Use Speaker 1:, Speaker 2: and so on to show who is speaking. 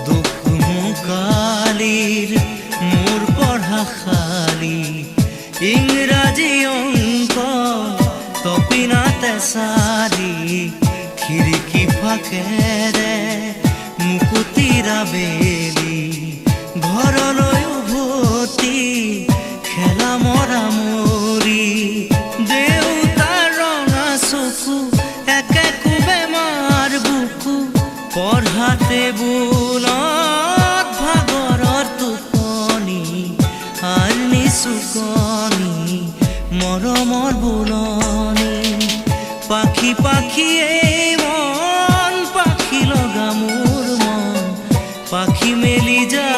Speaker 1: দুখ মুকালিৰ মোৰ পঢ়া খালি ইংৰাজী অংক তপিনাতে চালি খিৰিকী ফাকেৰে মুকুতিৰা বেলি ঘৰলৈ উভতি খেলা মৰা মৰি দেউতাৰ ৰঙা চকু একে কোবে মাৰ বুকু পঢ়া টেবুলত ভাগৰৰ টোপনি আৰ নিচুকনি মৰমৰ বুলনি পাখি পাখিয়ে মন পাখি লগা মোৰ মন পাখি মেলি যা